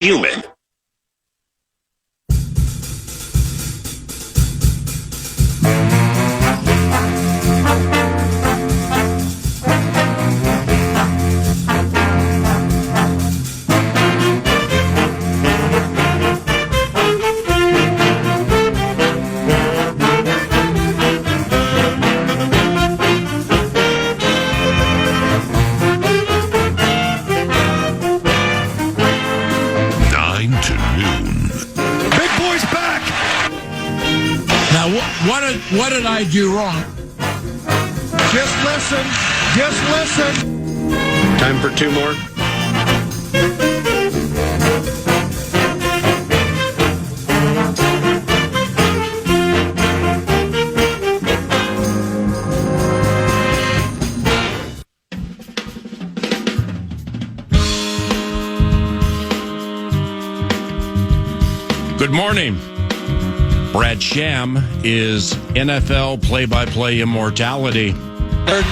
human. What did I do wrong? Just listen. Just listen. Time for two more. Good morning. Brad Sham is NFL play-by-play immortality.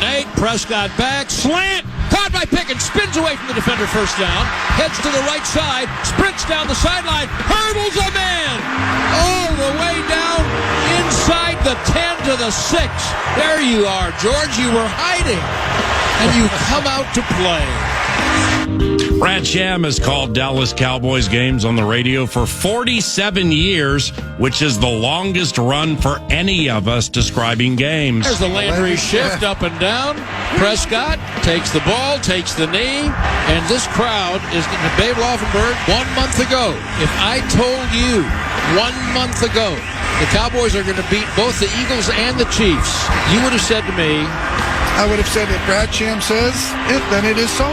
Nate Prescott back, slant, caught by Pickens, spins away from the defender, first down, heads to the right side, sprints down the sideline, hurdles a man, all the way down inside the 10 to the 6. There you are, George. You were hiding, and you come out to play. Brad Sham has called Dallas Cowboys games on the radio for 47 years, which is the longest run for any of us describing games. There's the Landry shift up and down. Prescott takes the ball, takes the knee, and this crowd is going to Babe Laufenberg 1 month ago. If I told you 1 month ago the Cowboys are going to beat both the Eagles and the Chiefs, you would have said to me, I would have said, if Brad Sham says it, then it is so.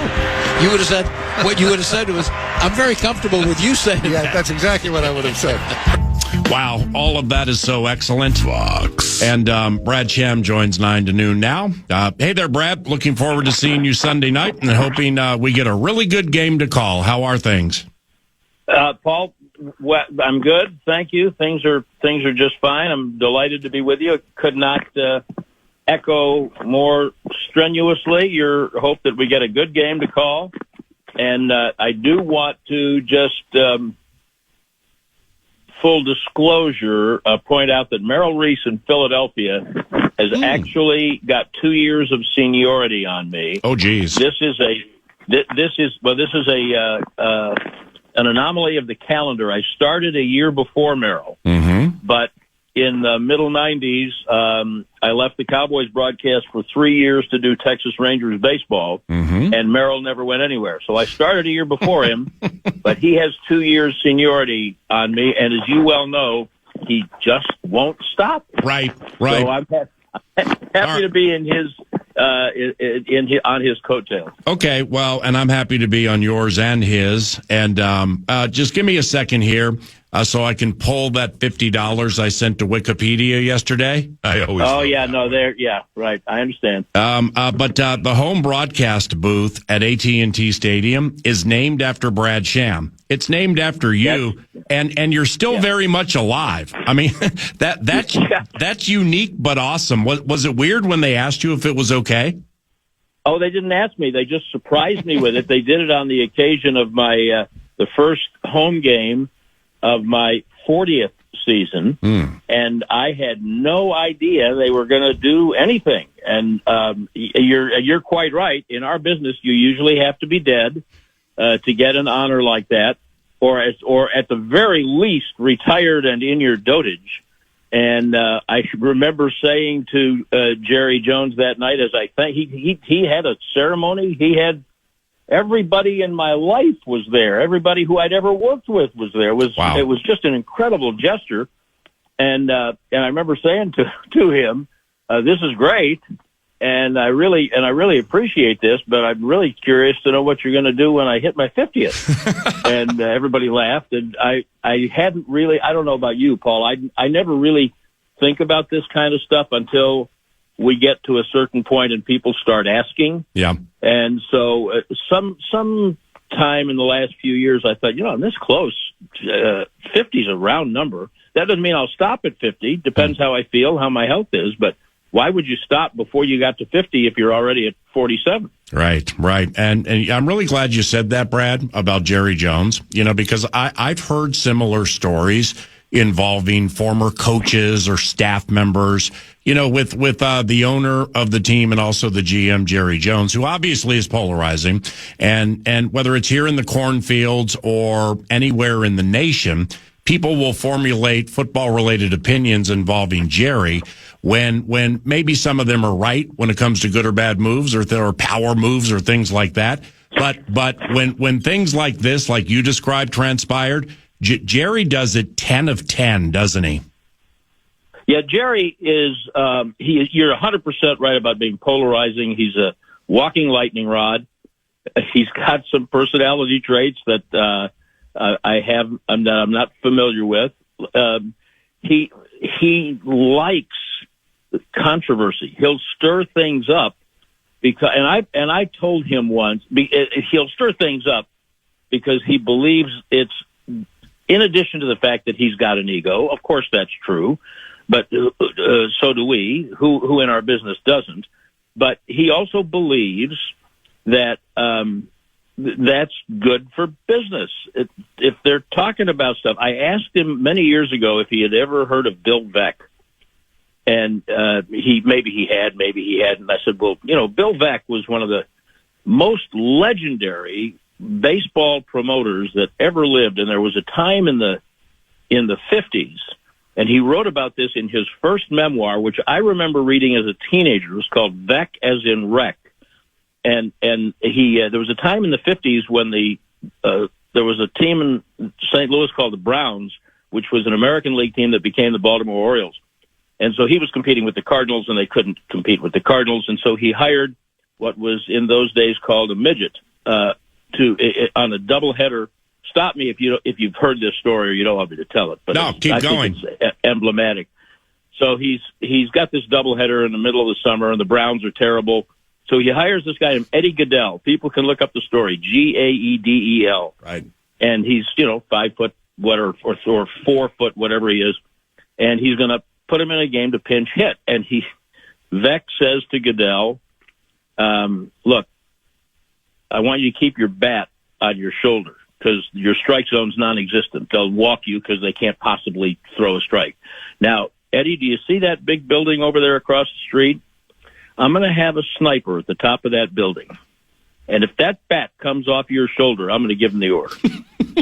You would have said, what you would have said was, I'm very comfortable with you saying that. Yeah, that's exactly what I would have said. Wow, all of that is so excellent. Fox. And Brad Sham joins 9 to noon now. Hey there, Brad. Looking forward to seeing you Sunday night and hoping we get a really good game to call. How are things? Paul, I'm good. Thank you. Things are just fine. I'm delighted to be with you. Could not echo more strenuously your hope that we get a good game to call. And I do want to just, full disclosure, point out that Merrill Reese in Philadelphia has actually got 2 years of seniority on me. Oh, geez. This is an anomaly of the calendar. I started a year before Merrill, but in the middle 90s, I left the Cowboys broadcast for 3 years to do Texas Rangers baseball, and Merrill never went anywhere. So I started a year before him, but he has 2 years seniority on me, and as you well know, he just won't stop. Right. So I'm happy to be in his on his coattails. Okay, well, and I'm happy to be on yours and his. And just give me a second here so I can pull that $50 I sent to Wikipedia yesterday. I always. Oh yeah, no, right. I understand. But the home broadcast booth at AT&T Stadium is named after Brad Sham. It's named after you, and you're still very much alive. I mean, that's unique but awesome. Was it weird when they asked you if it was okay? Oh, they didn't ask me. They just surprised me with it. They did it on the occasion of my the first home game of my 40th season, and I had no idea they were going to do anything. And you're quite right. In our business, you usually have to be dead to get an honor like that, or at the very least retired and in your dotage. And I remember saying to Jerry Jones that night, as I think he had a ceremony. He had everybody in my life was there. Everybody who I'd ever worked with was there. It was just an incredible gesture. And I remember saying to him, "This is great, and I really appreciate this, but I'm really curious to know what you're going to do when I hit my 50th." And everybody laughed, and I hadn't really. I don't know about you, Paul. I never really think about this kind of stuff until we get to a certain point and people start asking. Yeah. And so some time in the last few years, I thought, I'm this close. 50 is a round number. That doesn't mean I'll stop at 50. Depends how I feel, how my health is. But why would you stop before you got to 50 if you're already at 47? Right. And I'm really glad you said that, Brad, about Jerry Jones, because I've heard similar stories involving former coaches or staff members, with the owner of the team and also the GM, Jerry Jones, who obviously is polarizing. And whether it's here in the cornfields or anywhere in the nation, people will formulate football-related opinions involving Jerry when maybe some of them are right when it comes to good or bad moves, or if there are power moves or things like that. But when things like this, like you described, transpired, Jerry does it 10 of 10, doesn't he? Yeah, Jerry is. You're 100% right about being polarizing. He's a walking lightning rod. He's got some personality traits that I'm not familiar with. He likes controversy. He'll stir things up and I told him once he'll stir things up because he believes it's, in addition to the fact that he's got an ego. Of course, that's true, but so do we. Who in our business doesn't? But he also believes that that's good for business. If they're talking about stuff, I asked him many years ago if he had ever heard of Bill Veeck, and maybe he had, maybe he hadn't. I said, well, Bill Veeck was one of the most legendary baseball promoters that ever lived, and there was a time in the 50s, and he wrote about this in his first memoir, which I remember reading as a teenager. It was called Veeck as in Wreck. And he there was a time in the 50s when there was a team in St. Louis called the Browns, which was an American League team that became the Baltimore Orioles. And so he was competing with the Cardinals, and they couldn't compete with the Cardinals. And so he hired what was in those days called a midget on a doubleheader. Stop me if you've heard this story or you don't want me to tell it. But no, keep going. Think it's emblematic. So he's got this doubleheader in the middle of the summer, and the Browns are terrible. So he hires this guy named Eddie Goodell. People can look up the story, Gaedel. Right. And he's 5 foot whatever or 4 foot whatever he is, and he's going to put him in a game to pinch hit. And Veeck says to Goodell, "Look, I want you to keep your bat on your shoulder because your strike zone's non-existent. They'll walk you because they can't possibly throw a strike. Now, Eddie, do you see that big building over there across the street? I'm going to have a sniper at the top of that building. And if that bat comes off your shoulder, I'm going to give him the order."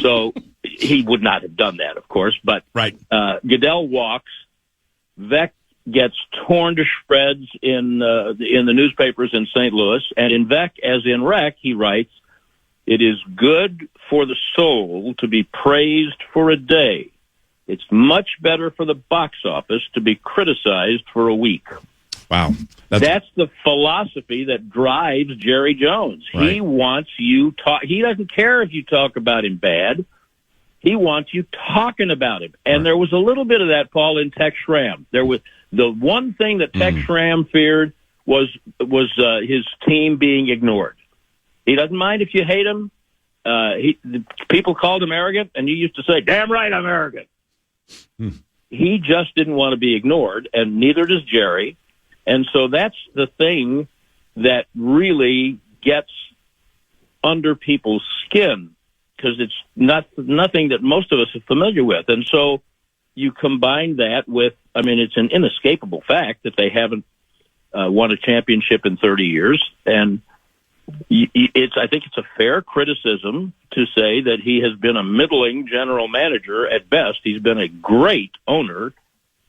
So he would not have done that, of course. But right. Goodell walks. Veeck gets torn to shreds in the newspapers in St. Louis. And in Veeck, as in Wreck, he writes, "It is good for the soul to be praised for a day. It's much better for the box office to be criticized for a week." Wow. That's the philosophy that drives Jerry Jones. Right. He wants you talk. He doesn't care if you talk about him bad. He wants you talking about him. And right. There was a little bit of that, Paul, in Tex Schramm. There was the one thing that Tex Schramm feared was his team being ignored. He doesn't mind if you hate him. People called him arrogant, and you used to say, "Damn right, I'm arrogant." He just didn't want to be ignored, and neither does Jerry. And so that's the thing that really gets under people's skin because it's nothing that most of us are familiar with. And so you combine that with, it's an inescapable fact that they haven't won a championship in 30 years. And I think it's a fair criticism to say that he has been a middling general manager at best. He's been a great owner.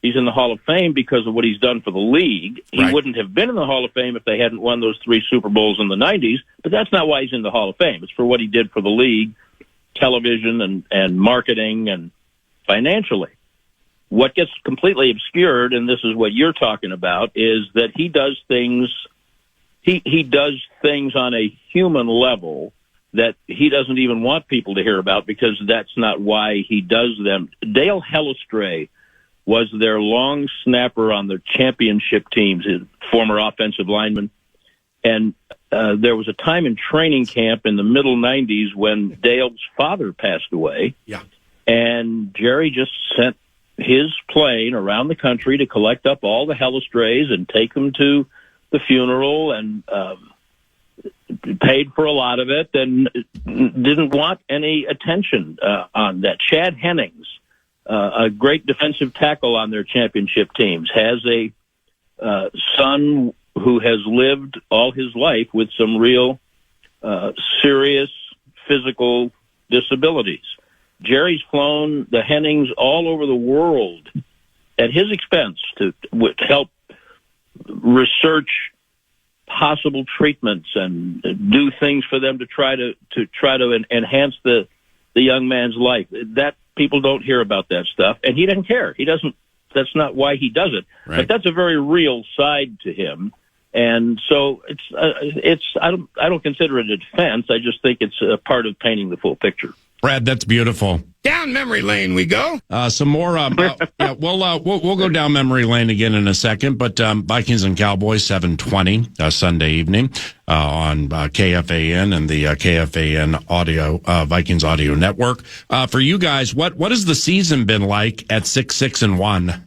He's in the Hall of Fame because of what he's done for the league. He Right. wouldn't have been in the Hall of Fame if they hadn't won those 3 Super Bowls in the 90s, but that's not why he's in the Hall of Fame. It's for what he did for the league, television and marketing and financially. What gets completely obscured, and this is what you're talking about, is that he does things on a human level that he doesn't even want people to hear about because that's not why he does them. Dale Hellestray was their long snapper on the championship teams, his former offensive lineman. And there was a time in training camp in the middle 90s when Dale's father passed away. Yeah. And Jerry just sent his plane around the country to collect up all the Hellestrays and take them to the funeral, and paid for a lot of it, and didn't want any attention on that. Chad Hennings, a great defensive tackle on their championship teams, has a son who has lived all his life with some real serious physical disabilities. Jerry's flown the Hennings all over the world at his expense to help research possible treatments and do things for them to try to enhance the young man's life. That people don't hear about that stuff, and he doesn't care. He doesn't. That's not why he does it. Right. But that's a very real side to him, and so it's. I don't consider it a defense. I just think it's a part of painting the full picture. Brad, that's beautiful. Down memory lane we go. Some more. We'll go down memory lane again in a second. But Vikings and Cowboys 7:20 Sunday evening on KFAN and the KFAN audio Vikings audio network. For you guys, what has the season been like at 6-6-1?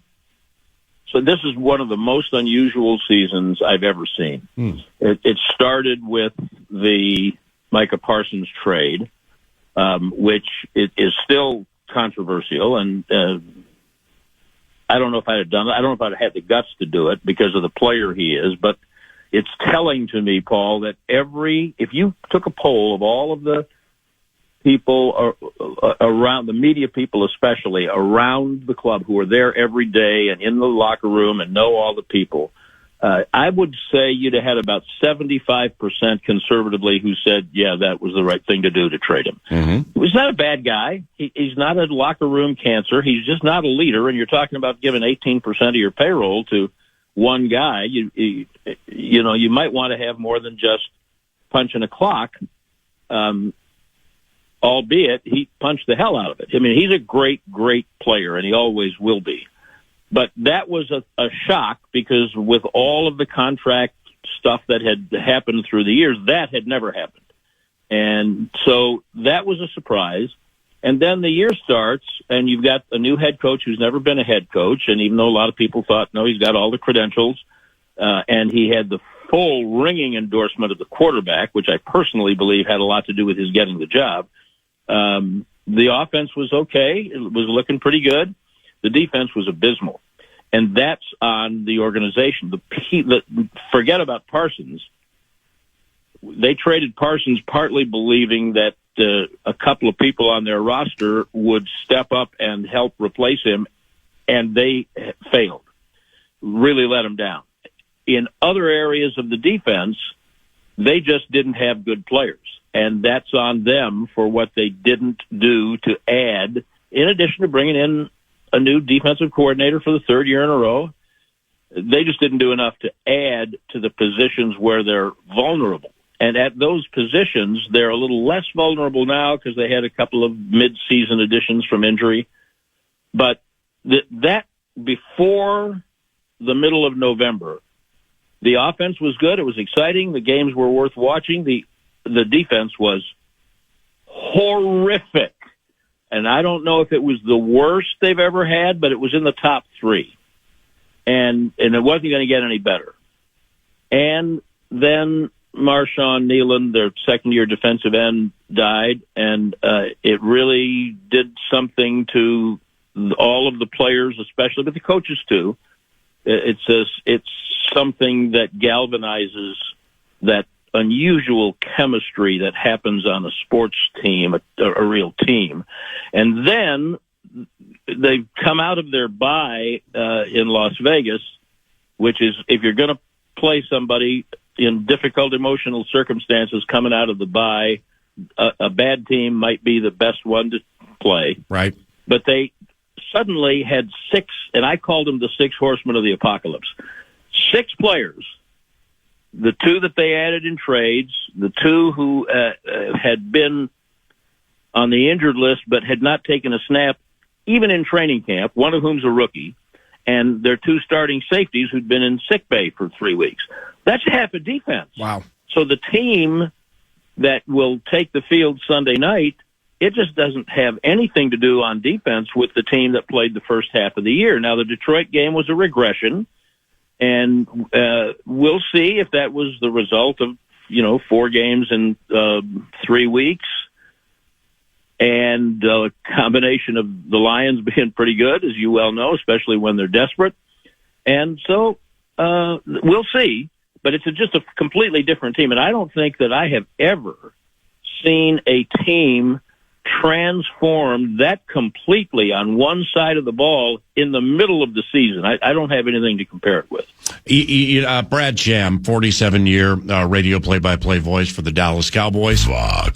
So this is one of the most unusual seasons I've ever seen. It started with the Micah Parsons trade. Which is still controversial, and I don't know if I'd have done it. I don't know if I'd have had the guts to do it because of the player he is, but it's telling to me, Paul, that if you took a poll of all of the people around, the media people especially, around the club who are there every day and in the locker room and know all the people, I would say you'd have had about 75% conservatively who said, yeah, that was the right thing to do to trade him. Mm-hmm. He's not a bad guy. He's not a locker room cancer. He's just not a leader. And you're talking about giving 18% of your payroll to one guy. You might want to have more than just punching a clock, albeit he punched the hell out of it. I mean, he's a great, great player, and he always will be. But that was a shock because with all of the contract stuff that had happened through the years, that had never happened. And so that was a surprise. And then the year starts, and you've got a new head coach who's never been a head coach. And even though a lot of people thought, no, he's got all the credentials, and he had the full ringing endorsement of the quarterback, which I personally believe had a lot to do with his getting the job. The offense was okay. It was looking pretty good. The defense was abysmal, and that's on the organization. Forget about Parsons. They traded Parsons partly believing that a couple of people on their roster would step up and help replace him, and they failed, really let him down. In other areas of the defense, they just didn't have good players, and that's on them for what they didn't do to add, in addition to bringing in a new defensive coordinator for the third year in a row. They just didn't do enough to add to the positions where they're vulnerable. And at those positions, they're a little less vulnerable now because they had a couple of mid-season additions from injury. But that before the middle of November, the offense was good. It was exciting. The games were worth watching. The defense was horrific. And I don't know if it was the worst they've ever had, but it was in the top three. And it wasn't going to get any better. And then Marshawn Nealon, their second-year defensive end, died, and it really did something to all of the players, especially, but the coaches too. It's something that galvanizes that unusual chemistry that happens on a sports team, a real team. And then they've come out of their bye in Las Vegas, which is, if you're going to play somebody in difficult emotional circumstances coming out of the bye, a bad team might be the best one to play. Right. But they suddenly had six, and I called them the six horsemen of the apocalypse. Six players. The two that they added in trades, the two who had been on the injured list but had not taken a snap even in training camp, one of whom's a rookie, and their two starting safeties who'd been in sick bay for 3 weeks. That's half a defense. Wow. So the team that will take the field Sunday night it just doesn't have anything to do on defense with the team that played the first half of the year. Now, the Detroit game was a regression, and we'll see if that was the result of, 4 games in 3 weeks and a combination of the Lions being pretty good, as you well know, especially when they're desperate. And so we'll see, but it's just a completely different team. And I don't think that I have ever seen a team transformed that completely on one side of the ball in the middle of the season. I don't have anything to compare it with. Brad Sham, 47-year radio play-by-play voice for the Dallas Cowboys.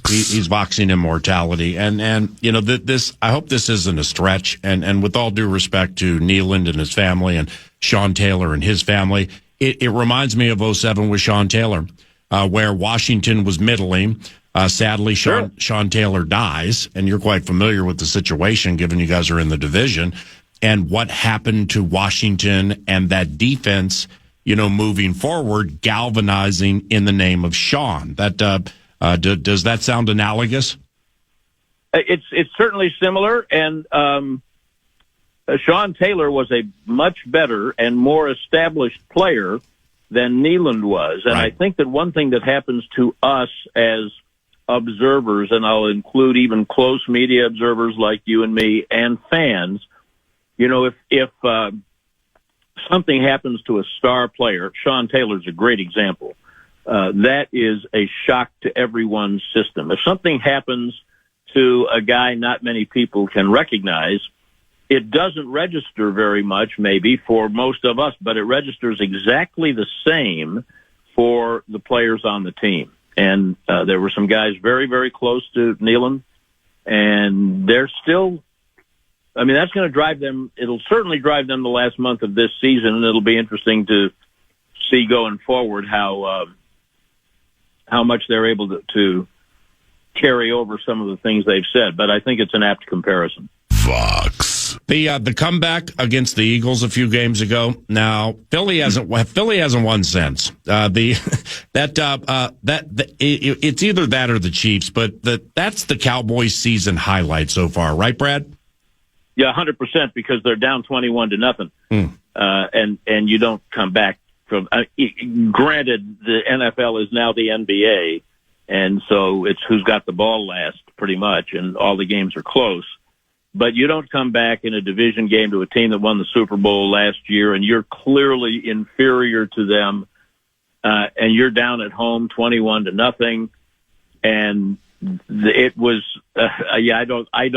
He's boxing immortality, and this. I hope this isn't a stretch. And with all due respect to Nealand and his family, and Sean Taylor and his family, it reminds me of 07 with Sean Taylor, where Washington was middling. Sadly, Sean Taylor dies, and you're quite familiar with the situation, given you guys are in the division, and what happened to Washington and that defense, moving forward, galvanizing in the name of Sean. That does that sound analogous? It's certainly similar, and Sean Taylor was a much better and more established player than Nealand was, and right. I think that one thing that happens to us as observers, and I'll include even close media observers like you and me and fans, if something happens to a star player, Sean Taylor's a great example, that is a shock to everyone's system. If something happens to a guy not many people can recognize, it doesn't register very much maybe for most of us, but it registers exactly the same for the players on the team. And there were some guys very, very close to Nealand, and they're still, that's going to drive them. It'll certainly drive them the last month of this season, and it'll be interesting to see going forward how much they're able to carry over some of the things they've said. But I think it's an apt comparison. Fox. The comeback against the Eagles a few games ago. Now Philly hasn't won since. It's either that or the Chiefs, but that's the Cowboys season highlight so far, right, Brad? Yeah, 100%, because they're down 21-0, and you don't come back from. Granted, the NFL is now the NBA, and so it's who's got the ball last, pretty much, and all the games are close. But you don't come back in a division game to a team that won the Super Bowl last year, and you're clearly inferior to them, and you're down at home 21-0, and it was. I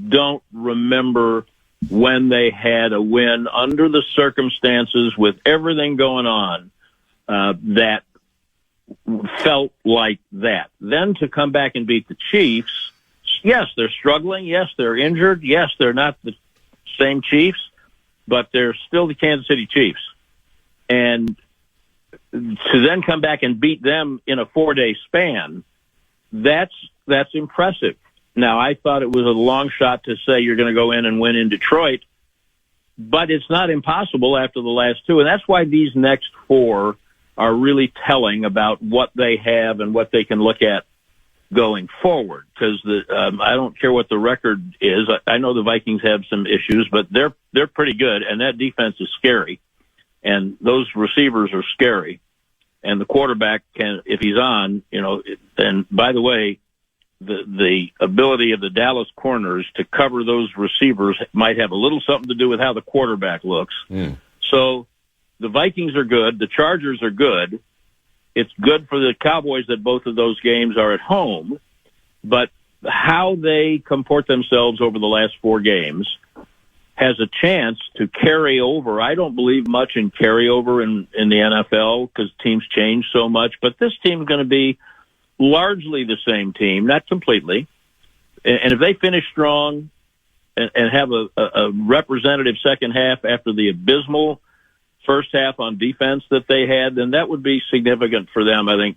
don't remember when they had a win under the circumstances with everything going on that felt like that. Then to come back and beat the Chiefs. Yes, they're struggling. Yes, they're injured. Yes, they're not the same Chiefs, but they're still the Kansas City Chiefs. And to then come back and beat them in a 4-day span, that's impressive. Now, I thought it was a long shot to say you're going to go in and win in Detroit, but it's not impossible after the last 2. And that's why these next 4 are really telling about what they have and what they can look at going forward, because I don't care what the record is. I know the Vikings have some issues, but they're pretty good, and that defense is scary, and those receivers are scary, and the quarterback can, if he's on, and by the way, the ability of the Dallas corners to cover those receivers might have a little something to do with how the quarterback looks. So the Vikings are good, the Chargers are good. It's good for the Cowboys that both of those games are at home, but how they comport themselves over the last 4 games has a chance to carry over. I don't believe much in carryover in the NFL because teams change so much, but this team's going to be largely the same team, not completely. And if they finish strong and have a representative second half after the abysmal first half on defense that they had, then that would be significant for them, I think,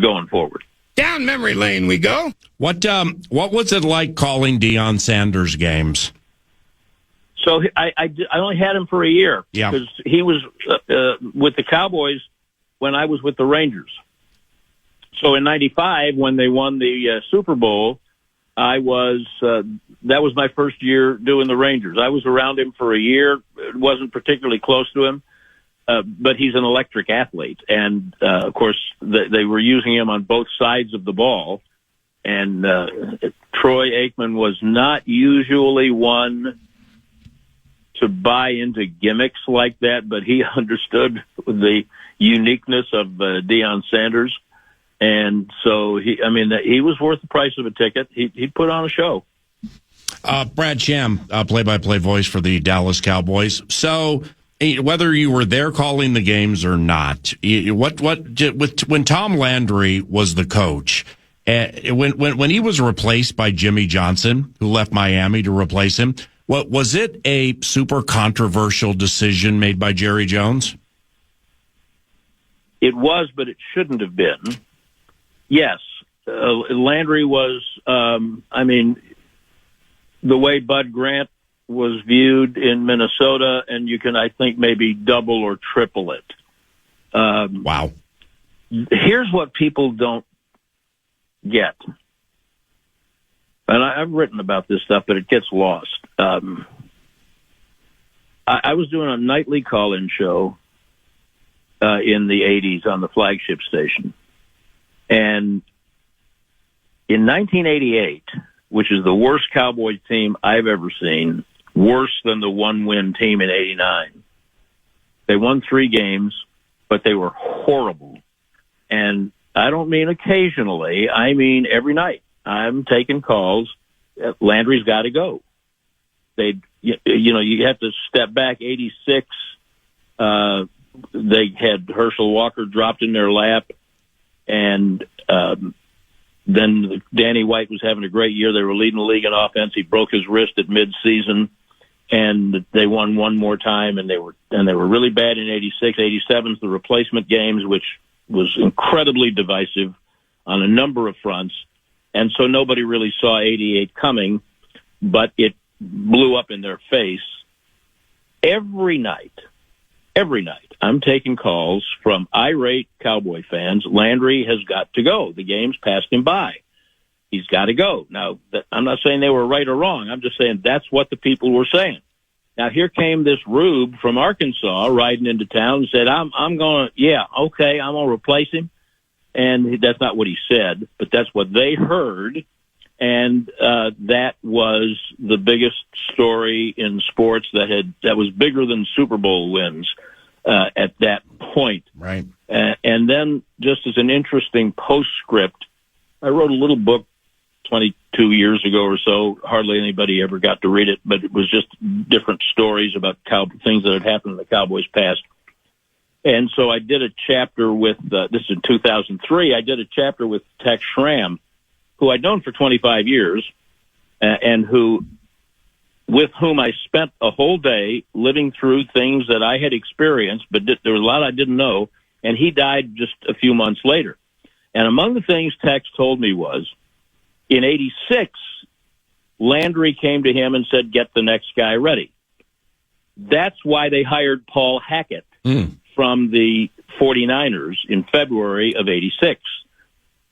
going forward. Down memory lane we go. What was it like calling Deion Sanders games? So I only had him for a year. Yeah. Because he was with the Cowboys when I was with the Rangers. So in '95, when they won the Super Bowl, that was my first year doing the Rangers. I was around him for a year. It wasn't particularly close to him, but he's an electric athlete. And, of course, they were using him on both sides of the ball. And Troy Aikman was not usually one to buy into gimmicks like that, but he understood the uniqueness of Deion Sanders. And so he was worth the price of a ticket. He put on a show. Brad Sham, play-by-play voice for the Dallas Cowboys. So whether you were there calling the games or not, when Tom Landry was the coach, when he was replaced by Jimmy Johnson, who left Miami to replace him, was it a super controversial decision made by Jerry Jones? It was, but it shouldn't have been. Yes, Landry was, the way Bud Grant was viewed in Minnesota, and you can, I think, maybe double or triple it. Wow. Here's what people don't get. And I've written about this stuff, but it gets lost. I was doing a nightly call-in show in the 80s on the flagship station. And in 1988, which is the worst Cowboys team I've ever seen, worse than the one-win team in 89, they won 3 games, but they were horrible. And I don't mean occasionally. I mean every night. I'm taking calls. Landry's got to go. You have to step back. 86, they had Herschel Walker dropped in their lap. And then Danny White was having a great year. They were leading the league in offense. He broke his wrist at midseason, and they won one more time. And they were really bad in 86. 87's the replacement games, which was incredibly divisive on a number of fronts. And so nobody really saw 88 coming, but it blew up in their face. Every night, I'm taking calls from irate Cowboy fans. Landry has got to go. The game's passed him by. He's got to go. Now, I'm not saying they were right or wrong. I'm just saying that's what the people were saying. Now, here came this rube from Arkansas riding into town and said, I'm going to replace him. And that's not what he said, but that's what they heard. And that was the biggest story in sports that was bigger than Super Bowl wins at that point. Right. And then, just as an interesting postscript, I wrote a little book 22 years ago or so. Hardly anybody ever got to read it, but it was just different stories about things that had happened in the Cowboys' past. And so I did a chapter with, this is in 2003, I did a chapter with Tex Schramm, who I'd known for 25 years, and with whom I spent a whole day living through things that I had experienced, but there was a lot I didn't know, and he died just a few months later. And among the things Tex told me was, in 86, Landry came to him and said, get the next guy ready. That's why they hired Paul Hackett from the 49ers in February of 86.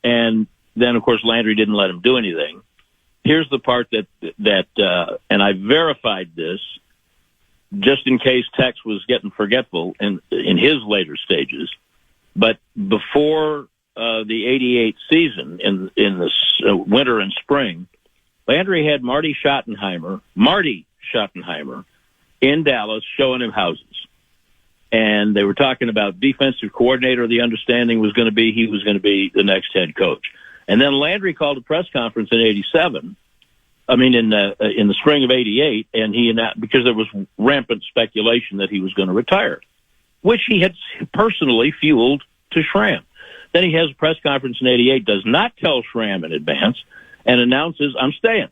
And then, of course, Landry didn't let him do anything. Here's the part that and I verified this just in case Tex was getting forgetful in his later stages. But before the 88 season, in the winter and spring, Landry had Marty Schottenheimer in Dallas showing him houses. And they were talking about defensive coordinator. The understanding was going to be he was going to be the next head coach. And then Landry called a press conference in 87. I mean, in the spring of 88, and because there was rampant speculation that he was going to retire, which he had personally fueled to Schramm. Then he has a press conference in 88, does not tell Schramm in advance, and announces, I'm staying.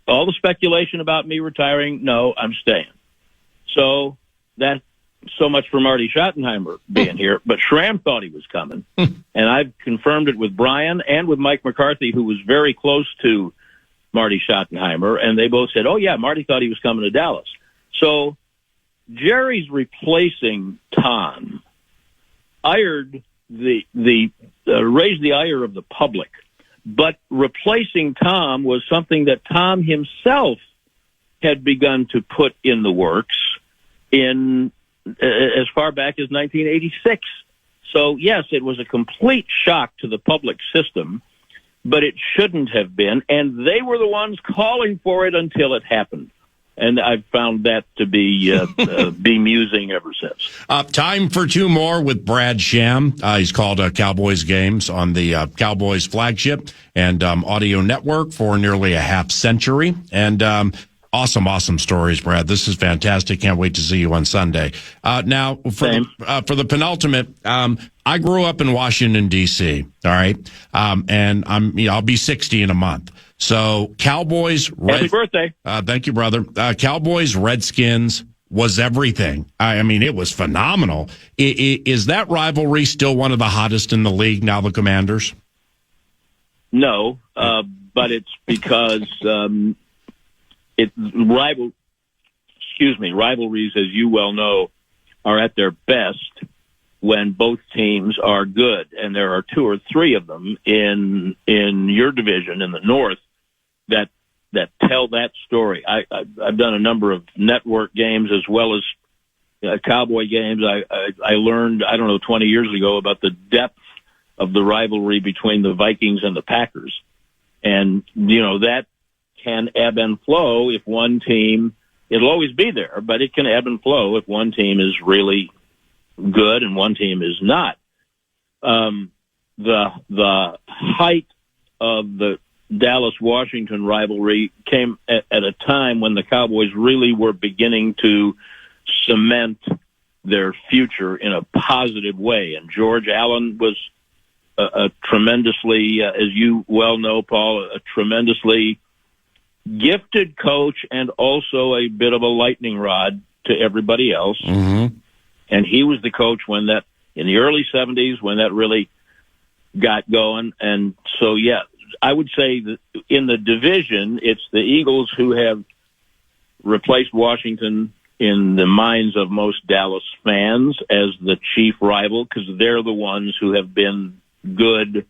All the speculation about me retiring, no, I'm staying. So that's so much for Marty Schottenheimer being here, but Schramm thought he was coming, and I've confirmed it with Brian and with Mike McCarthy, who was very close to Marty Schottenheimer, and they both said, oh, yeah, Marty thought he was coming to Dallas. So Jerry's replacing Tom, hired raise the ire of the public. But replacing Tom was something that Tom himself had begun to put in the works in as far back as 1986. So, yes, it was a complete shock to the public system, but it shouldn't have been. And they were the ones calling for it until it happened. And I've found that to be bemusing ever since. Time for two more with Brad Sham. He's called Cowboys Games on the Cowboys flagship and audio network for nearly a half century. And awesome stories, Brad. This is fantastic. Can't wait to see you on Sunday. Now, for the penultimate, I grew up in Washington, D.C., all right? And I'll be 60 in a month. So Cowboys, happy birthday! Thank you, brother. Cowboys, Redskins was everything. I mean, it was phenomenal. Is that rivalry still one of the hottest in the league now? The Commanders? No, but it's because rivalries, as you well know, are at their best when both teams are good, and there are two or three of them in your division in the North that tell that story. I've done a number of network games as well as Cowboy games. I learned, 20 years ago about the depth of the rivalry between the Vikings and the Packers. And, that can ebb and flow if one team, it'll always be there, but it can ebb and flow if one team is really good and one team is not. The height of the Dallas-Washington rivalry came at a time when the Cowboys really were beginning to cement their future in a positive way. And George Allen was a tremendously, as you well know, Paul, a tremendously gifted coach and also a bit of a lightning rod to everybody else. Mm-hmm. And he was the coach in the early 70s when that really got going. And so, yeah, I would say that in the division, it's the Eagles who have replaced Washington in the minds of most Dallas fans as the chief rival, because they're the ones who have been good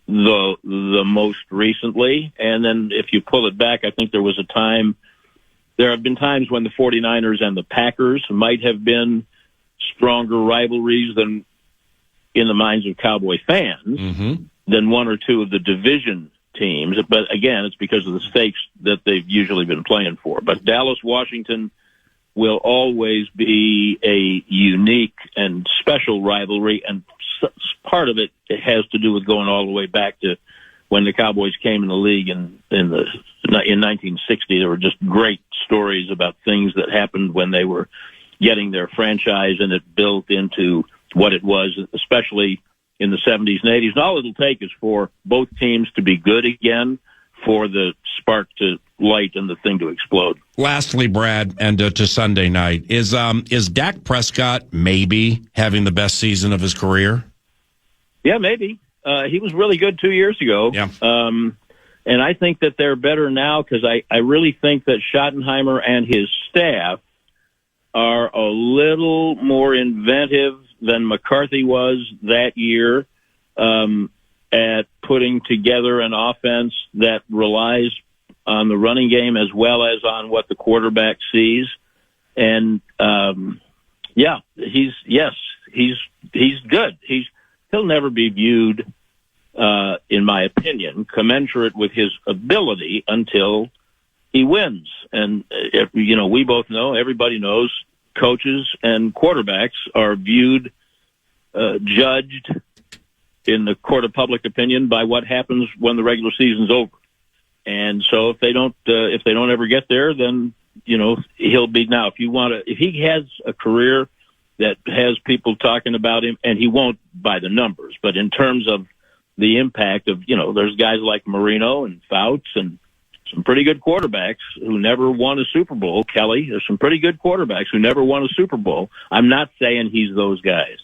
the most recently. And then if you pull it back, I think there have been times when the 49ers and the Packers might have been stronger rivalries than in the minds of Cowboy fans. Mm-hmm. Than one or two of the division teams. But again, it's because of the stakes that they've usually been playing for. But Dallas-Washington will always be a unique and special rivalry, and part of it has to do with going all the way back to when the Cowboys came in the league in 1960. There were just great stories about things that happened when they were getting their franchise, and it built into what it was, especially in the 70s and 80s. And all it'll take is for both teams to be good again, for the spark to light and the thing to explode. Lastly, Brad, and to Sunday night, is Dak Prescott maybe having the best season of his career? Yeah, maybe. He was really good 2 years ago. Yeah. And I think that they're better now because I really think that Schottenheimer and his staff are a little more inventive than McCarthy was that year at putting together an offense that relies on the running game as well as on what the quarterback sees. And he's good. He'll never be viewed, in my opinion, commensurate with his ability until he wins. And we both know, everybody knows, coaches and quarterbacks are viewed, judged in the court of public opinion by what happens when the regular season's over. And so if they don't ever get there, then, he'll be, now, if he has a career that has people talking about him, and he won't by the numbers, but in terms of the impact of, there's guys like Marino and Fouts and some pretty good quarterbacks who never won a Super Bowl. Kelly, there's some pretty good quarterbacks who never won a Super Bowl. I'm not saying he's those guys,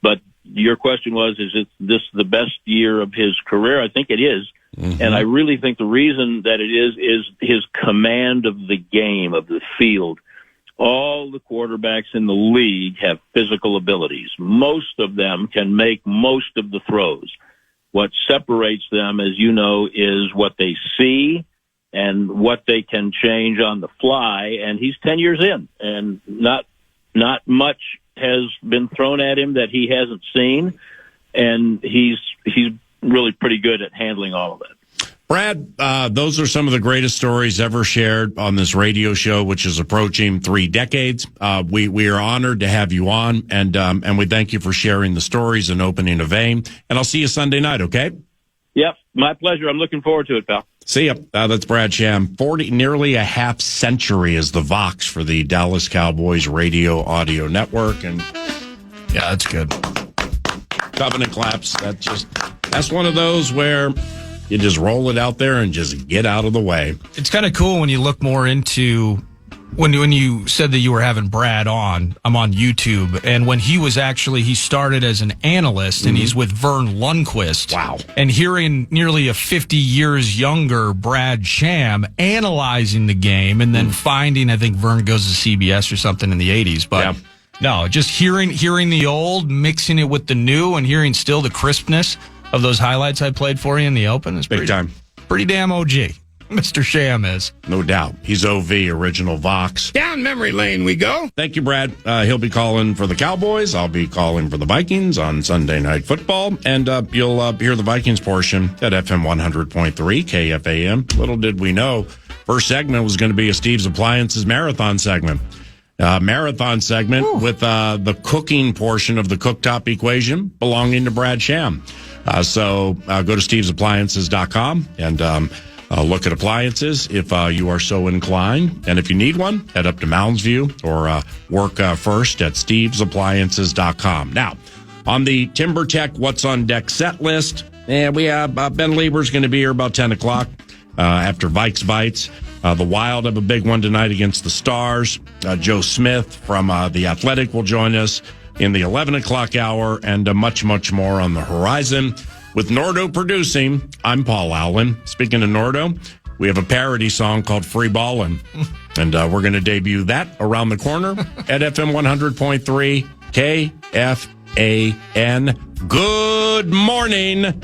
but your question was, is this the best year of his career? I think it is. Mm-hmm. And I really think the reason that it is his command of the game, of the field, all the quarterbacks in the league have physical abilities. Most of them can make most of the throws. What separates them, as you know, is what they see and what they can change on the fly. And he's 10 years in, and not much has been thrown at him that he hasn't seen. And he's really pretty good at handling all of it. Brad, those are some of the greatest stories ever shared on this radio show, which is approaching 3 decades. We are honored to have you on, and we thank you for sharing the stories and opening a vein. And I'll see you Sunday night, okay? Yep, my pleasure. I'm looking forward to it, pal. See ya. That's Brad Sham. Nearly a half century as the Vox for the Dallas Cowboys radio audio network, and yeah, that's good. Covenant claps. That's one of those where you just roll it out there and just get out of the way. It's kind of cool when you look more into when you said that you were having Brad on. I'm on YouTube, and when he started as an analyst, and he's with Vern Lundquist. Wow! And hearing nearly a 50 years younger Brad Sham analyzing the game, and then finding, I think Vern goes to CBS or something in the 80s, but. Yeah. No, just hearing the old, mixing it with the new, and hearing still the crispness of those highlights I played for you in the Open is big time. Pretty damn OG. Mr. Sham is. No doubt. He's OV, original Vox. Down memory lane we go. Thank you, Brad. He'll be calling for the Cowboys. I'll be calling for the Vikings on Sunday Night Football. And you'll hear the Vikings portion at FM 100.3 KFAN. Little did we know, first segment was going to be a Steve's Appliances marathon segment. With the cooking portion of the cooktop equation belonging to Brad Sham. So go to stevesappliances.com and look at appliances if you are so inclined. And if you need one, head up to Mounds View or work first at stevesappliances.com. Now, on the Timber Tech What's on Deck set list, we have Ben Lieber's going to be here about 10 o'clock after Vikes Bites. The Wild have a big one tonight against the Stars. Joe Smith from The Athletic will join us in the 11 o'clock hour, and much, much more on the horizon. With Nordo producing, I'm Paul Allen. Speaking of Nordo, we have a parody song called Free Ballin', and we're going to debut that around the corner at FM 100.3 KFAN. Good morning.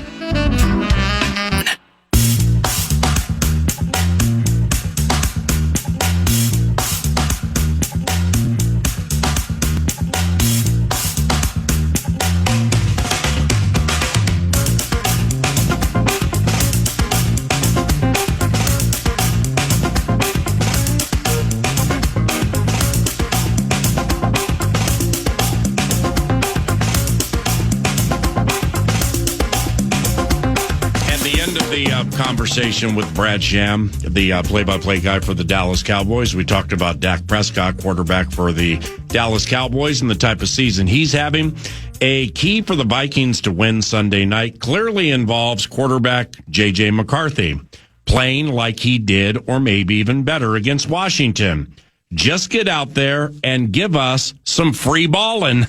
Conversation with Brad Sham, the play-by-play guy for the Dallas Cowboys. We talked about Dak Prescott, quarterback for the Dallas Cowboys, and the type of season he's having. A key for the Vikings to win Sunday night clearly involves quarterback JJ McCarthy playing like he did, or maybe even better, against Washington. Just get out there and give us some free ballin'.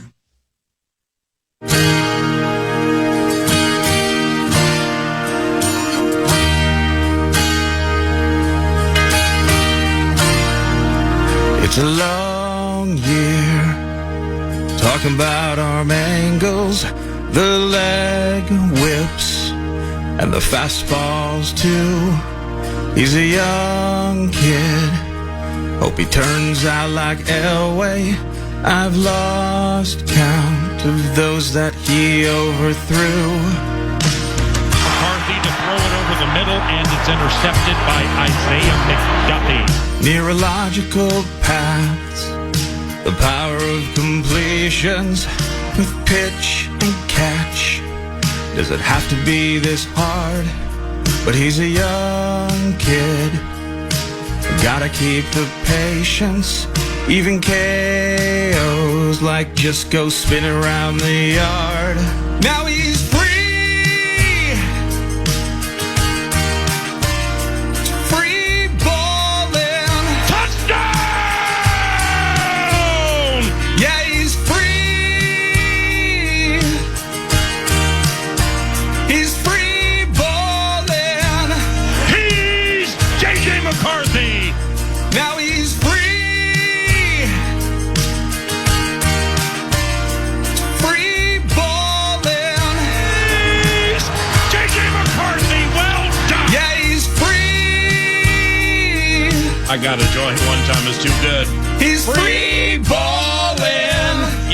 It's a long year, talking about arm angles, the leg whips, and the fastballs too. He's a young kid, hope he turns out like Elway. I've lost count of those that he overthrew. McCarthy to throw it over the middle, and it's intercepted by Isaiah McDuffie. Neurological paths, the power of completions with pitch and catch. Does it have to be this hard? But he's a young kid, gotta keep the patience. Even KOs like just go spin around the yard. Now he's free. I got a joint one time. It's too good. He's free balling.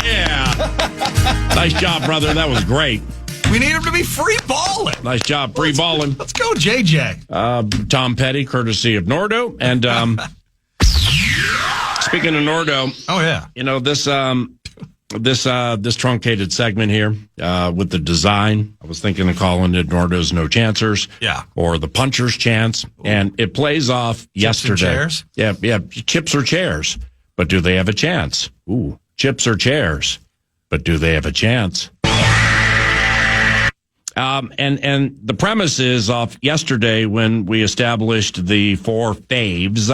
Yeah. Nice job, brother. That was great. We need him to be free balling. Nice job, free balling. Let's go, JJ. Tom Petty, courtesy of Nordo. And speaking of Nordo, oh yeah, you know this truncated segment here with the design. I was thinking of calling it Nordo's No Chancers, or the Puncher's Chance, and it plays off yesterday. Chips and chairs? Yeah, chips or chairs, but do they have a chance? Ooh, chips or chairs, but do they have a chance? And the premise is off yesterday when we established the four faves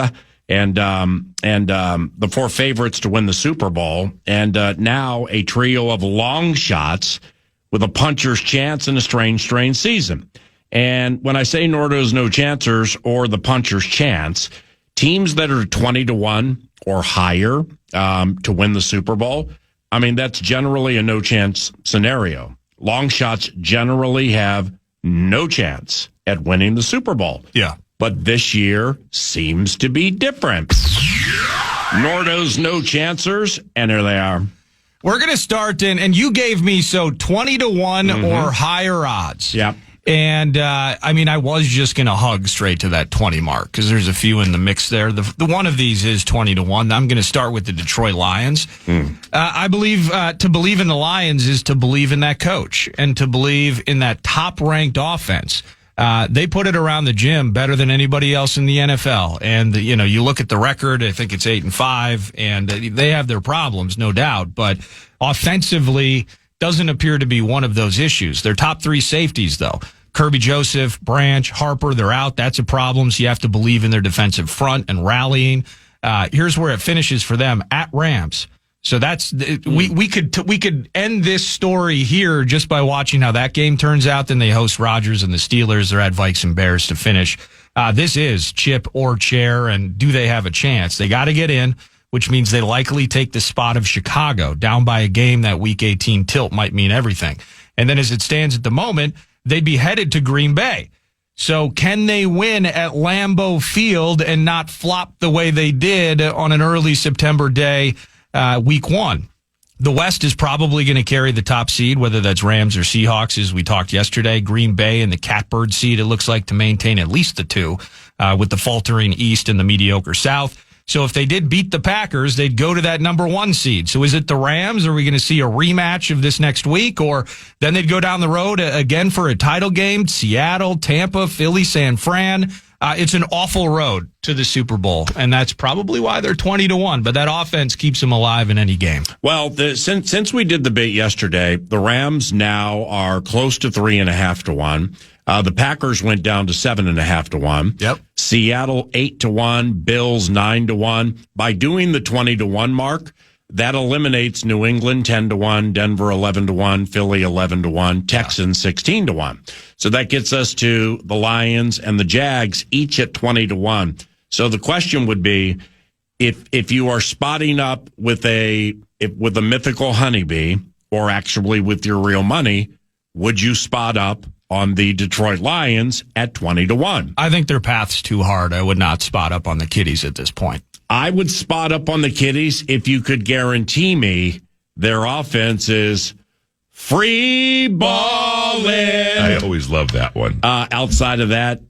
and the four favorites to win the Super Bowl, and now a trio of long shots with a puncher's chance in a strange season. And when I say Nordo's No Chancers or the puncher's chance, teams that are 20-1 or higher to win the Super Bowl, I mean, that's generally a no chance scenario. Long shots generally have no chance at winning the Super Bowl. Yeah. But this year seems to be different. Nordo's No Chancers, and there they are. We're going to start in, and you gave me 20-1 or higher odds. Yep. And, I mean, I was just going to hug straight to that 20 mark because there's a few in the mix there. The one of these is 20-1. I'm going to start with the Detroit Lions. I believe to believe in the Lions is to believe in that coach and to believe in that top-ranked offense. They put it around the gym better than anybody else in the NFL. And, you look at the record, I think it's 8-5, and they have their problems, no doubt. But offensively, doesn't appear to be one of those issues. Their top three safeties, though, Kirby Joseph, Branch, Harper, they're out. That's a problem. So you have to believe in their defensive front and rallying. Here's where it finishes for them at Rams. So that's we could end this story here just by watching how that game turns out. Then they host Rodgers and the Steelers. They're at Vikes and Bears to finish. This is chip or chair, and do they have a chance? They got to get in, which means they likely take the spot of Chicago. Down by a game, that Week 18 tilt might mean everything. And then as it stands at the moment, they'd be headed to Green Bay. So can they win at Lambeau Field and not flop the way they did on an early September day, Week 1? The West is probably going to carry the top seed, whether that's Rams or Seahawks, as we talked yesterday. Green Bay and the catbird seed, it looks like, to maintain at least the two, with the faltering East and the mediocre South. So if they did beat the Packers, they'd go to that number 1 seed. So is it the Rams? Are we going to see a rematch of this next week? Or then they'd go down the road again for a title game? Seattle, Tampa, Philly, San Fran. It's an awful road to the Super Bowl, and that's probably why they're 20-1. But that offense keeps them alive in any game. Well, since we did the bait yesterday, the Rams now are close to 3.5-1. The Packers went down to 7.5-1. Yep. Seattle 8-1. Bills 9-1. By doing the 20-1 mark, that eliminates New England 10-1, Denver 11-1, Philly 11-1, Texans 16-1. So that gets us to the Lions and the Jags each at 20-1. So the question would be, if you are spotting up with a mythical honeybee, or actually with your real money, would you spot up on the Detroit Lions at 20-1? I think their path's too hard. I would not spot up on the Kitties at this point. I would spot up on the Kitties if you could guarantee me their offense is free balling. I always love that one. Outside of that,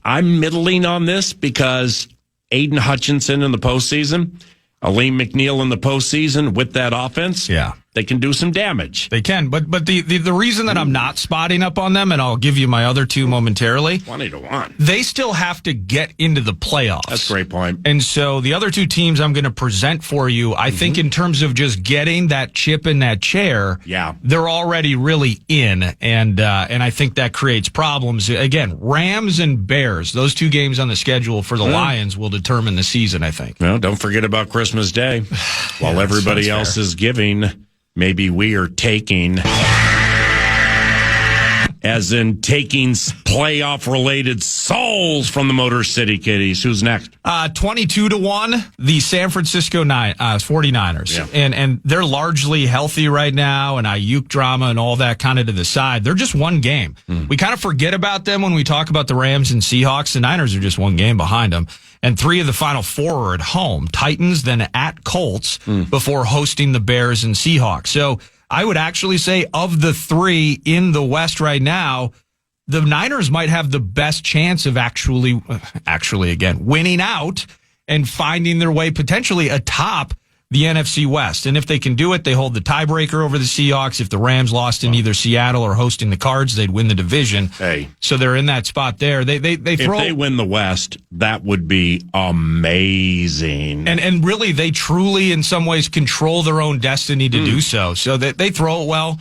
I'm middling on this because Aiden Hutchinson in the postseason, Aleem McNeil in the postseason with that offense. Yeah. They can do some damage. They can, but the reason that I'm not spotting up on them, and I'll give you my other two momentarily, 20-1. They still have to get into the playoffs. That's a great point. And so the other two teams I'm going to present for you, I think in terms of just getting that chip in that chair, they're already really in, and I think that creates problems. Again, Rams and Bears, those two games on the schedule for the Lions will determine the season, I think. Well, don't forget about Christmas Day. While everybody else is giving, maybe we are taking. as in taking playoff-related souls from the Motor City Kitties. Who's next? 22-1, the San Francisco 49ers. Yeah. And they're largely healthy right now, and Ayuk drama and all that kind of to the side. They're just one game. We kind of forget about them when we talk about the Rams and Seahawks. The Niners are just one game behind them. And 3 of the final 4 are at home. Titans, then at Colts, before hosting the Bears and Seahawks. So I would actually say of the 3 in the West right now, the Niners might have the best chance of actually again, winning out and finding their way potentially atop the NFC West. And if they can do it, they hold the tiebreaker over the Seahawks. If the Rams lost in either Seattle or hosting the Cards, they'd win the division. Hey. So they're in that spot there. They throw. If they win the West, that would be amazing. And really, they truly, in some ways, control their own destiny to do so. So they throw it well.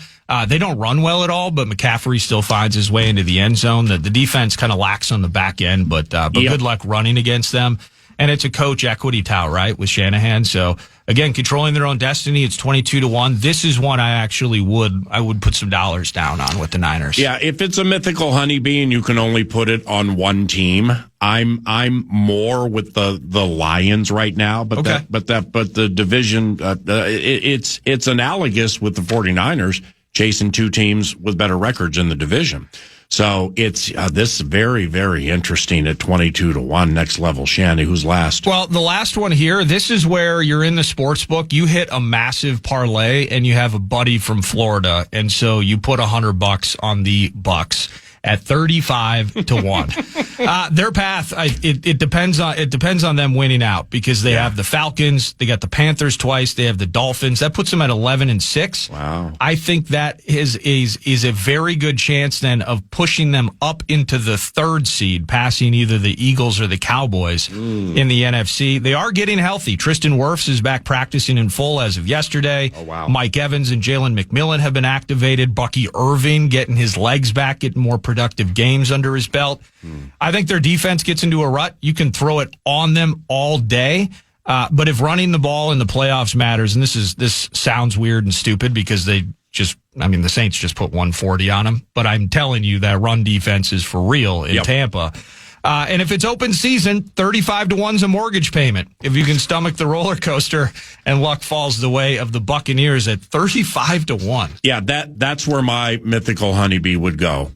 They don't run well at all, but McCaffrey still finds his way into the end zone. The defense kind of lacks on the back end, but good luck running against them. And it's a coach equity tout, right, with Shanahan. So again, controlling their own destiny. It's 22-1. This is one I actually would put some dollars down on with the Niners. Yeah, if it's a mythical honeybee and you can only put it on one team, I'm more with the Lions right now. But Okay. but the division it's analogous with the 49ers chasing 2 teams with better records in the division. So it's this very, very interesting at 22-1. Next level, Shanny. Who's last? Well, the last one here, this is where you're in the sports book. You hit a massive parlay and you have a buddy from Florida. And so you put $100 on the Bucks at 35-1. Their path, it depends on them winning out because they have the Falcons, they got the Panthers twice, they have the Dolphins. That puts them at 11-6. Wow. I think that is a very good chance then of pushing them up into the 3rd seed, passing either the Eagles or the Cowboys in the NFC. They are getting healthy. Tristan Wirfs is back practicing in full as of yesterday. Oh, wow. Mike Evans and Jalen McMillan have been activated. Bucky Irving getting his legs back, getting more productive games under his belt. I think their defense gets into a rut. You can throw it on them all day. But if running the ball in the playoffs matters, and this sounds weird and stupid because the Saints just put 140 on them, but I'm telling you that run defense is for real in Tampa. And if it's open season, 35-1's a mortgage payment. If you can stomach the roller coaster and luck falls the way of the Buccaneers at 35-1. Yeah, that's where my mythical honeybee would go.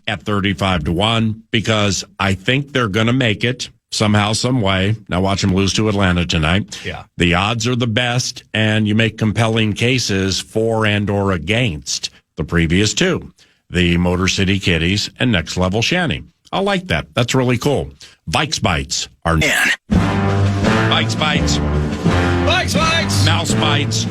At 35-1, because I think they're going to make it somehow, some way. Now watch them lose to Atlanta tonight. Yeah. The odds are the best, and you make compelling cases for and or against the previous 2, the Motor City Kitties and Next Level Shanny. I like that. That's really cool. Vikes Bites are Vikes Bites. Vikes Bites! Mouse Bites.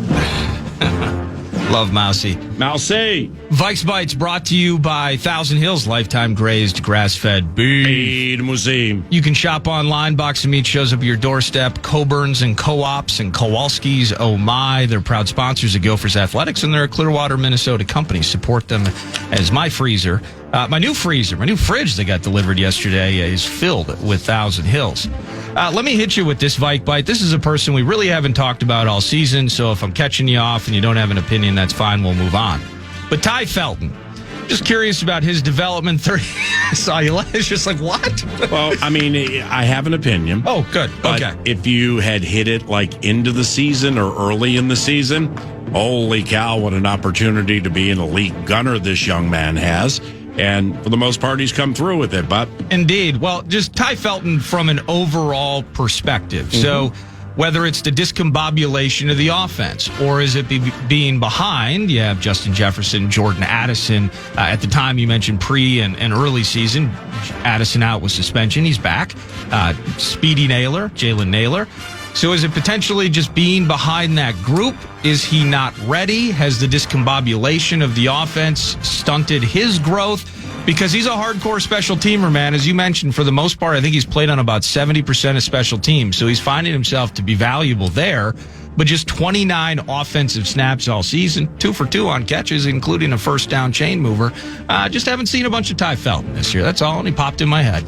Love Mousy. Mousy. Vikes Bites brought to you by Thousand Hills Lifetime Grazed Grass-Fed Beef. Museum. You can shop online. Box of Meat shows up at your doorstep. Coburn's and Co-ops and Kowalski's. Oh my. They're proud sponsors of Gophers Athletics, and they're a Clearwater, Minnesota company. Support them as my freezer. My new fridge that got delivered yesterday is filled with Thousand Hills. Let me hit you with this Vike Bite. This is a person we really haven't talked about all season, so if I'm catching you off and you don't have an opinion, that's fine. We'll move on. But Ty Felton, just curious about his development. I saw you. It's just like, what? Well, I have an opinion. Oh, good. But okay. if you had hit it like into the season or early in the season, holy cow, what an opportunity to be an elite gunner this young man has. And for the most part, he's come through with it, but Indeed. Well, just Ty Felton from an overall perspective. So whether it's the discombobulation of the offense or is it being behind, you have Justin Jefferson, Jordan Addison. At the time you mentioned pre and early season, Addison out with suspension. He's back. Speedy Naylor, Jalen Naylor. So is it potentially just being behind that group? Is he not ready? Has the discombobulation of the offense stunted his growth? Because he's a hardcore special teamer, man. As you mentioned, for the most part, I think he's played on about 70% of special teams. So he's finding himself to be valuable there. But just 29 offensive snaps all season, 2 for 2 on catches, including a first down chain mover. Just haven't seen a bunch of Ty Felton this year. That's all, and he popped in my head.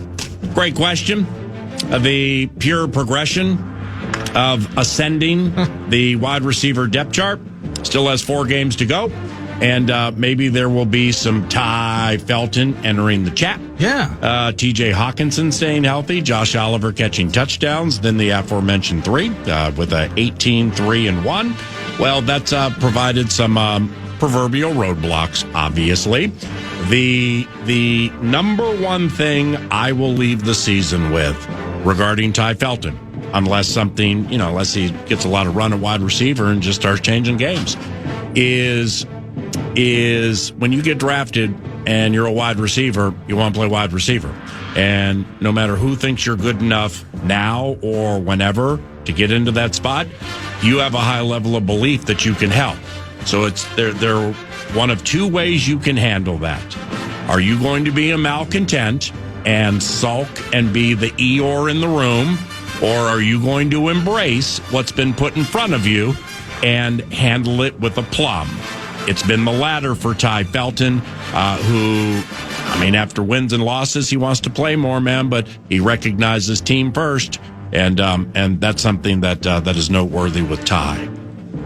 great question. The pure progression of ascending the wide receiver depth chart. Still has 4 games to go. And maybe there will be some Ty Felton entering the chat. Yeah. TJ Hawkinson staying healthy. Josh Oliver catching touchdowns. Then the aforementioned 3 with a 18-3-1. Well, that's provided some proverbial roadblocks, obviously. The number one thing I will leave the season with regarding Ty Felton, unless he gets a lot of run at wide receiver and just starts changing games, is when you get drafted and you're a wide receiver, you want to play wide receiver. And no matter who thinks you're good enough now or whenever to get into that spot, you have a high level of belief that you can help. So they're one of 2 ways you can handle that. Are you going to be a malcontent and sulk and be the Eeyore in the room, or are you going to embrace what's been put in front of you and handle it with aplomb? It's been the latter for Ty Felton, who, after wins and losses, he wants to play more, man, but he recognizes team first, and that's something that is noteworthy with Ty.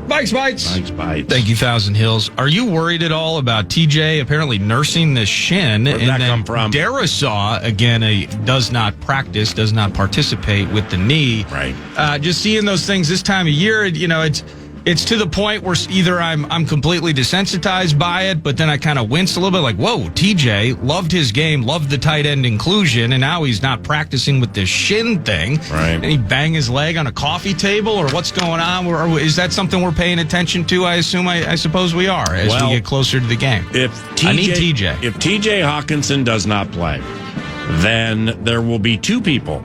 Vikes Bites. Vikes Bites. Thank you, Thousand Hills. Are you worried at all about TJ apparently nursing the shin? Where'd that come from? Darisaw, again, does not participate with the knee. Right. Just seeing those things this time of year, it's to the point where either I'm completely desensitized by it, but then I kind of winced a little bit like, whoa, TJ loved his game, loved the tight end inclusion, and now he's not practicing with this shin thing. Right. And he bang his leg on a coffee table, or what's going on? Or is that something we're paying attention to? I suppose we are as we get closer to the game. I need TJ. If TJ Hawkinson does not play, then there will be 2 people.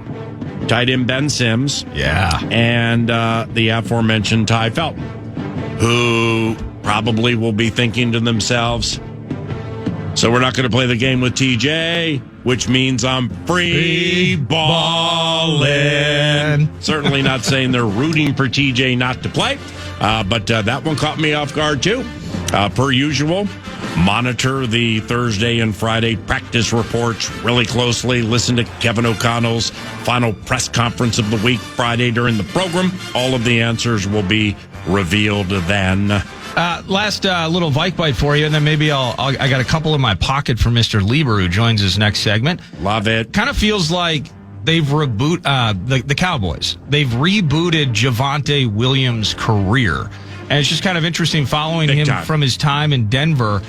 Tight end Ben Sims, and the aforementioned Ty Felton, who probably will be thinking to themselves, so we're not going to play the game with TJ, which means I'm free balling. Certainly not saying they're rooting for TJ not to play, but that one caught me off guard too. Per usual, monitor the Thursday and Friday practice reports really closely. Listen to Kevin O'Connell's final press conference of the week Friday during the program. All of the answers will be revealed then. Last little Vike Bite for you, and then maybe I got a couple in my pocket for Mr. Lieber, who joins us next segment. Love it. Kind of feels like they've the Cowboys. They've rebooted Javonte Williams' career. And it's just kind of interesting following him from his time in Denver.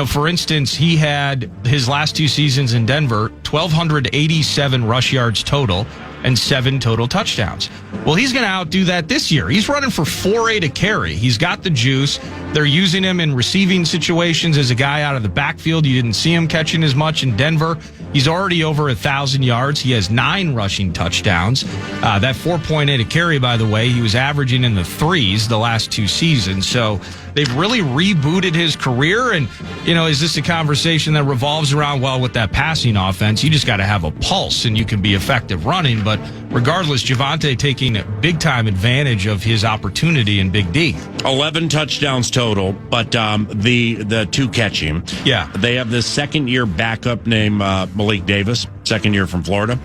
For instance, he had his last 2 seasons in Denver, 1,287 rush yards total and 7 total touchdowns. Well, he's going to outdo that this year. He's running for 4.8 a carry. He's got the juice. They're using him in receiving situations as a guy out of the backfield. You didn't see him catching as much in Denver. He's already over 1,000 yards. He has 9 rushing touchdowns. That 4.8 a carry, by the way, he was averaging in the 3s the last 2 seasons. So they've really rebooted his career. And, is this a conversation that revolves around, well, with that passing offense, you just got to have a pulse and you can be effective running. But regardless, Javonte taking big-time advantage of his opportunity in Big D. 11 touchdowns total, but the 2 catching. Yeah. They have this second-year backup named Malik Davis, second year from Florida,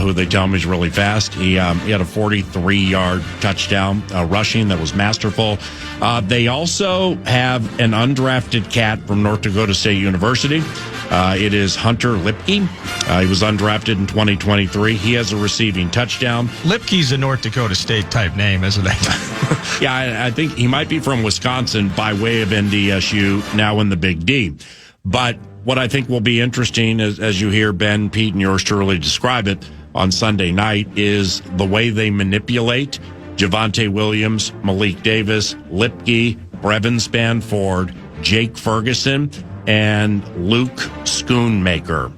who they tell me is really fast. He had a 43-yard touchdown rushing that was masterful. They also have an undrafted cat from North Dakota State University. It is Hunter Lipke. He was undrafted in 2023. He has a receiving touchdown. Lipke's a North Dakota State type name, isn't it? Yeah, I think he might be from Wisconsin by way of NDSU, now in the Big D. But what I think will be interesting, as you hear Ben, Pete, and yours truly describe it on Sunday night, is the way they manipulate Javonte Williams, Malik Davis, Lipke, Brevin Spanford, Jake Ferguson, and Luke Schoonmaker.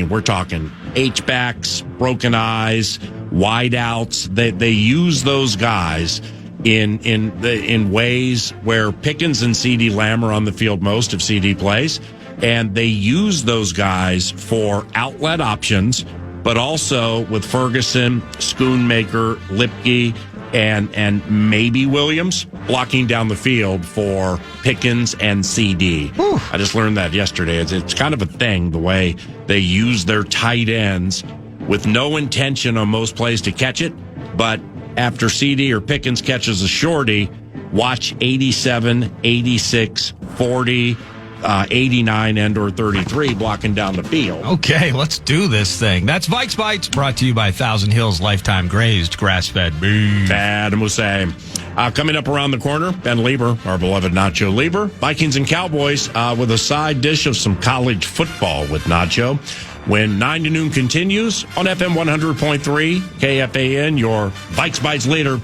We're talking H-backs, broken eyes, wideouts. They use those guys in ways where Pickens and CeeDee Lamb are on the field most if CeeDee plays, and they use those guys for outlet options, but also with Ferguson, Schoonmaker, Lipke, and maybe Williams blocking down the field for Pickens and CD. Whew. I just learned that yesterday. It's kind of a thing, the way they use their tight ends with no intention on most plays to catch it, but after CD or Pickens catches a shorty, watch 87, 86, 40, 89, and or 33 blocking down the field. Okay, let's do this thing. That's Vikes Bites, brought to you by Thousand Hills Lifetime Grazed Grass-Fed Beef. Adam Hussein. Coming up around the corner, Ben Lieber, our beloved Nacho Lieber. Vikings and Cowboys with a side dish of some college football with Nacho. When 9 to noon continues on FM 100.3 KFAN, your Vikes Bites leader.